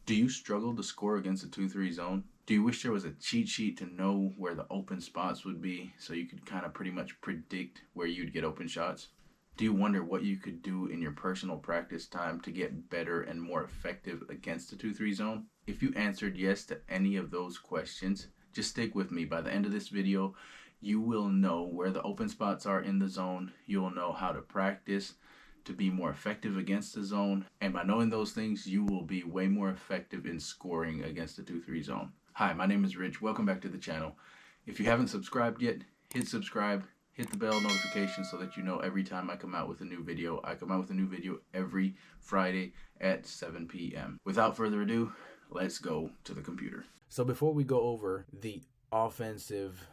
Do you struggle to score against a 2-3 zone? Do you wish there was a cheat sheet to know where the open spots would be so you could kind of pretty much predict where you'd get open shots? Do you wonder what you could do in your personal practice time to get better and more effective against the 2-3 zone? If you answered yes to any of those questions, just stick with me. By the end of this video, you will know where the open spots are in the zone. You'll know how to practice to be more effective against the zone. And by knowing those things, you will be way more effective in scoring against the 2-3 zone. Hi, my name is Rich. Welcome back to the channel. If you haven't subscribed yet, hit subscribe, hit the bell notification so that you know every time I come out with a new video. I come out with a new video every Friday at 7 p.m. Without further ado, let's go to the computer. So before we go over the offensive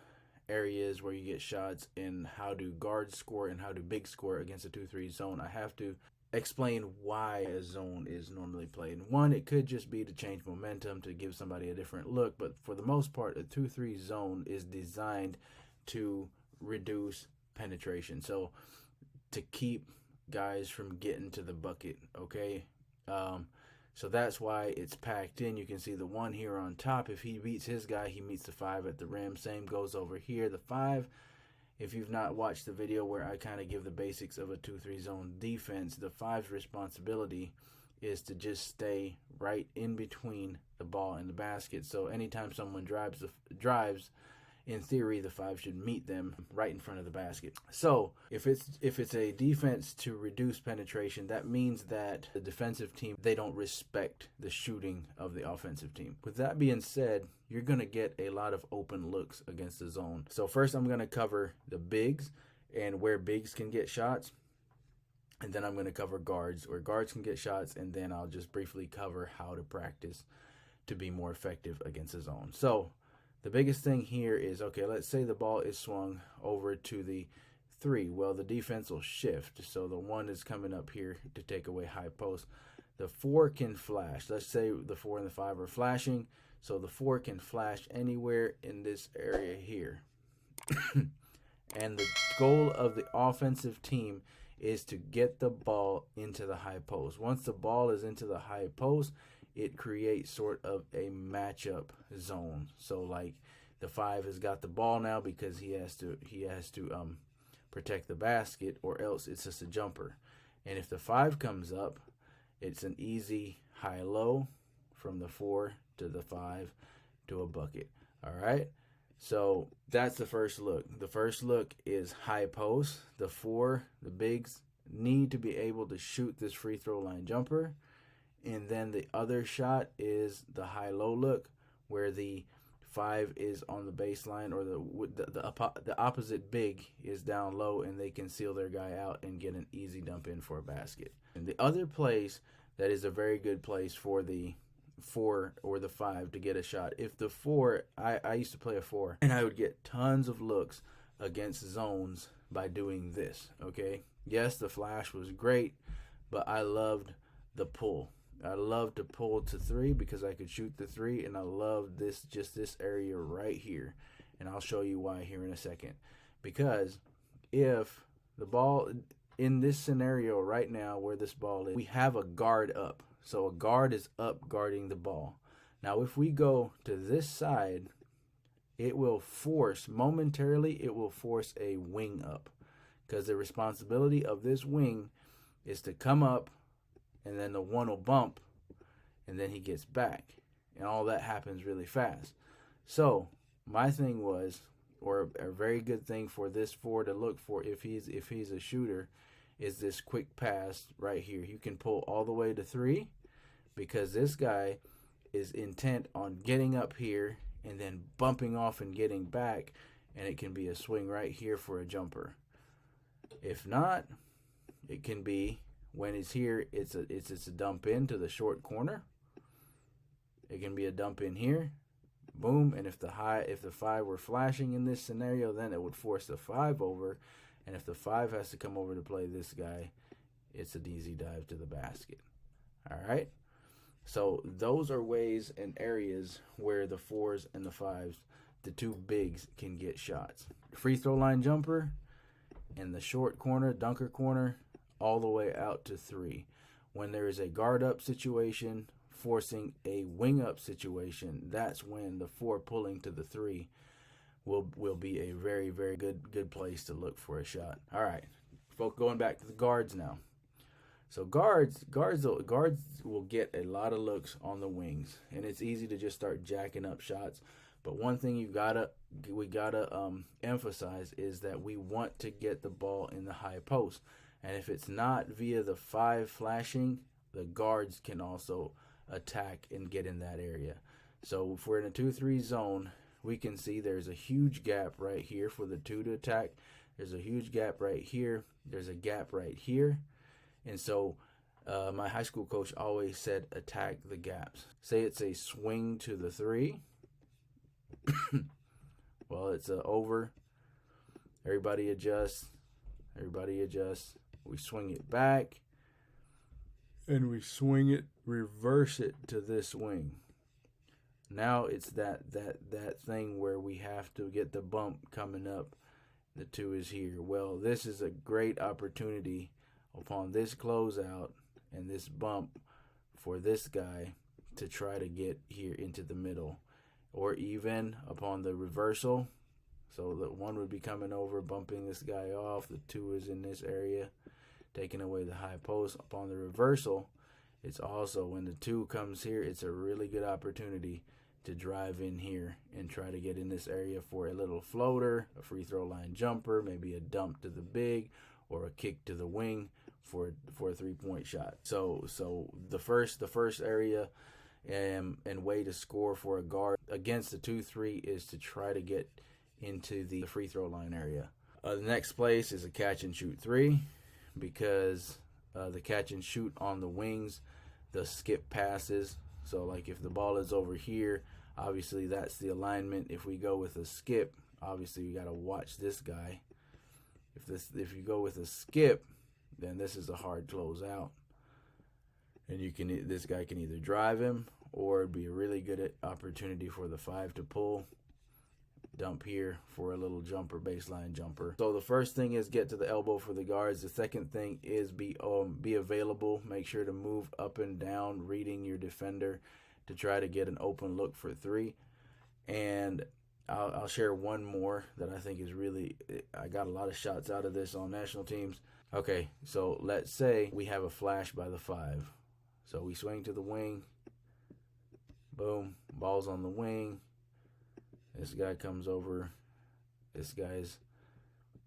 areas where you get shots and how do guards score and how do bigs score against a 2-3 zone, I have to explain why a zone is normally played. One, it could just be to change momentum, to give somebody a different look, but for the most part, a 2-3 zone is designed to reduce penetration. So to keep guys from getting to the bucket, okay? So that's why it's packed in. You can see the one here on top. If he beats his guy, he meets the 5 at the rim. Same goes over here. The 5, if you've not watched the video where I kind of give the basics of a 2-3 zone defense, the 5's responsibility is to just stay right in between the ball and the basket. So anytime someone drives, in theory, the 5 should meet them right in front of the basket. So if it's a defense to reduce penetration, that means that the defensive team, they don't respect the shooting of the offensive team. With that being said, you're going to get a lot of open looks against the zone. So first I'm going to cover the bigs and where bigs can get shots. And then I'm going to cover guards, where guards can get shots. And then I'll just briefly cover how to practice to be more effective against the zone. So the biggest thing here is, okay, let's say the ball is swung over to the 3. Well, the defense will shift. So the 1 is coming up here to take away high post. The 4 can flash. Let's say the 4 and the 5 are flashing. So the 4 can flash anywhere in this area here. And the goal of the offensive team is to get the ball into the high post. Once the ball is into the high post, it creates sort of a matchup zone. So like the 5 has got the ball now because he has to protect the basket, or else it's just a jumper. And if the 5 comes up, it's an easy high-low from the 4 to the 5 to a bucket. All right. So that's the first look. The first look is high post. The 4, the bigs, need to be able to shoot this free throw line jumper. And then the other shot is the high-low look, where the 5 is on the baseline, or the opposite big is down low, and they can seal their guy out and get an easy dump in for a basket. And the other place that is a very good place for the 4 or the 5 to get a shot. If the 4, I used to play a 4, and I would get tons of looks against zones by doing this, okay? Yes, the flash was great, but I loved the pull. I love to pull to 3 because I could shoot the 3, and I love this area right here. And I'll show you why here in a second. Because if the ball, in this scenario right now where this ball is, we have a guard up. So a guard is up guarding the ball. Now if we go to this side, it will force, momentarily, it will force a wing up. Because the responsibility of this wing is to come up, and then the 1 will bump, and then he gets back. And all that happens really fast. So my thing was, or a very good thing for this 4 to look for if he's a shooter, is this quick pass right here. You can pull all the way to 3, because this guy is intent on getting up here and then bumping off and getting back, and it can be a swing right here for a jumper. If not, it can be, when it's here, it's a dump in to the short corner. It can be a dump in here, boom. And if the 5 were flashing in this scenario, then it would force the 5 over. And if the 5 has to come over to play this guy, it's an easy dive to the basket. All right. So those are ways and areas where the 4s and the 5s, the 2 bigs, can get shots. Free throw line jumper in the short corner, dunker corner, all the way out to 3. When there is a guard up situation forcing a wing up situation, that's when the 4 pulling to the 3 will be a very, very good place to look for a shot. All right, folks, going back to the guards now. So guards will get a lot of looks on the wings, and it's easy to just start jacking up shots. But one thing we gotta emphasize is that we want to get the ball in the high post, and if it's not via the 5 flashing, the guards can also attack and get in that area. So if we're in a 2-3 zone, we can see there's a huge gap right here for the 2 to attack. There's a huge gap right here. There's a gap right here. And so my high school coach always said attack the gaps. Say it's a swing to the 3. Well, it's a over. Everybody adjusts. We swing it back. And we swing it, reverse it to this wing. Now it's that thing where we have to get the bump coming up. The 2 is here. Well, this is a great opportunity upon this closeout and this bump for this guy to try to get here into the middle. Or even upon the reversal. So the 1 would be coming over, bumping this guy off. The 2 is in this area, taking away the high post. Upon the reversal, it's also when the 2 comes here, it's a really good opportunity to drive in here and try to get in this area for a little floater, a free throw line jumper, maybe a dump to the big, or a kick to the wing for a 3-point shot. So the first area and way to score for a guard against the 2-3 is to try to get into the free throw line area. The next place is a catch and shoot 3, because the catch and shoot on the wings, the skip passes. So like if the ball is over here, obviously that's the alignment. If we go with a skip, obviously we got to watch this guy. If you go with a skip, then this is a hard closeout. And this guy can either drive him, or it'd be a really good opportunity for the 5 to pull. Dump here for a little jumper, baseline jumper. So the first thing is get to the elbow for the guards. The second thing is be available. Make sure to move up and down, reading your defender to try to get an open look for 3. And I'll share one more that I think is really, I got a lot of shots out of this on national teams. Okay, so let's say we have a flash by the 5. So we swing to the wing. Boom, ball's on the wing. This guy comes over. This guy's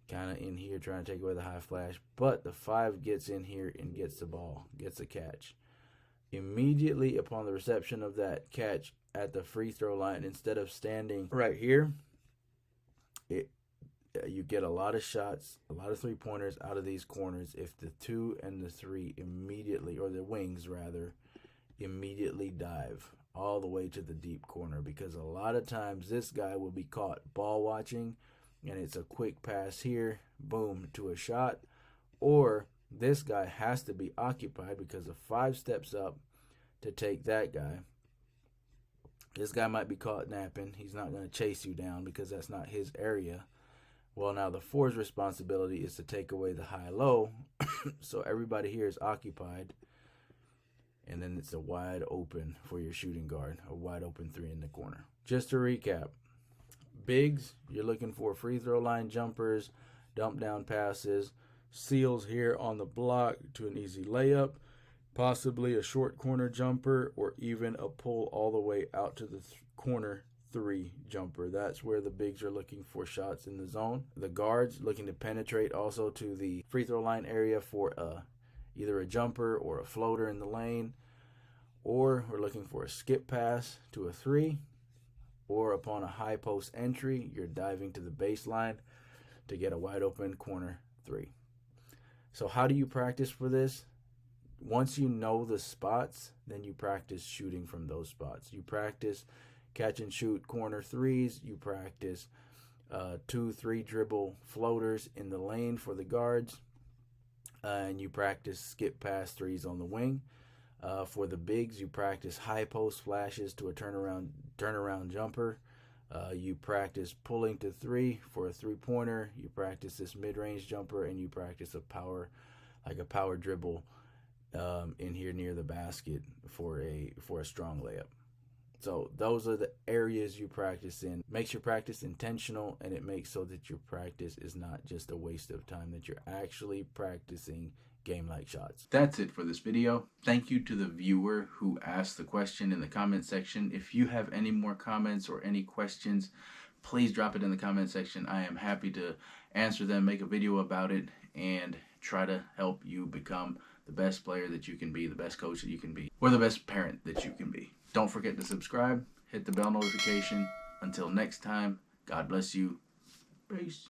kind of in here trying to take away the high flash. But the 5 gets in here and gets the ball, gets a catch. Immediately upon the reception of that catch at the free throw line, instead of standing right here, you get a lot of shots, a lot of 3-pointers out of these corners if the 2 and the 3 immediately, or the wings rather, immediately dive all the way to the deep corner, because a lot of times this guy will be caught ball watching and it's a quick pass here, boom, to a shot, or this guy has to be occupied because the 5 steps up to take that guy. This guy might be caught napping. He's not going to chase you down because that's not his area. Well, now the 4's responsibility is to take away the high-low, so everybody here is occupied. And then it's a wide open for your shooting guard, a wide open 3 in the corner. Just to recap, bigs, you're looking for free throw line jumpers, dump down passes, seals here on the block to an easy layup, possibly a short corner jumper, or even a pull all the way out to the corner 3 jumper. That's where the bigs are looking for shots in the zone. The guards looking to penetrate also to the free throw line area for either a jumper or a floater in the lane, or we're looking for a skip pass to a 3, or upon a high post entry, you're diving to the baseline to get a wide open corner 3. So how do you practice for this? Once you know the spots, then you practice shooting from those spots. You practice catch and shoot corner 3s. You practice 2-3 dribble floaters in the lane for the guards. And you practice skip pass 3s on the wing. For the bigs, you practice high post flashes to a turnaround jumper. You practice pulling to 3 for a 3-pointer. You practice this mid-range jumper, and you practice a power dribble in here near the basket for a strong layup. So those are the areas you practice in. Makes your practice intentional, and it makes so that your practice is not just a waste of time, that you're actually practicing game-like shots. That's it for this video. Thank you to the viewer who asked the question in the comment section. If you have any more comments or any questions, please drop it in the comment section. I am happy to answer them, make a video about it, and try to help you become the best player that you can be, the best coach that you can be, or the best parent that you can be. Don't forget to subscribe, hit the bell notification. Until next time, God bless you. Peace.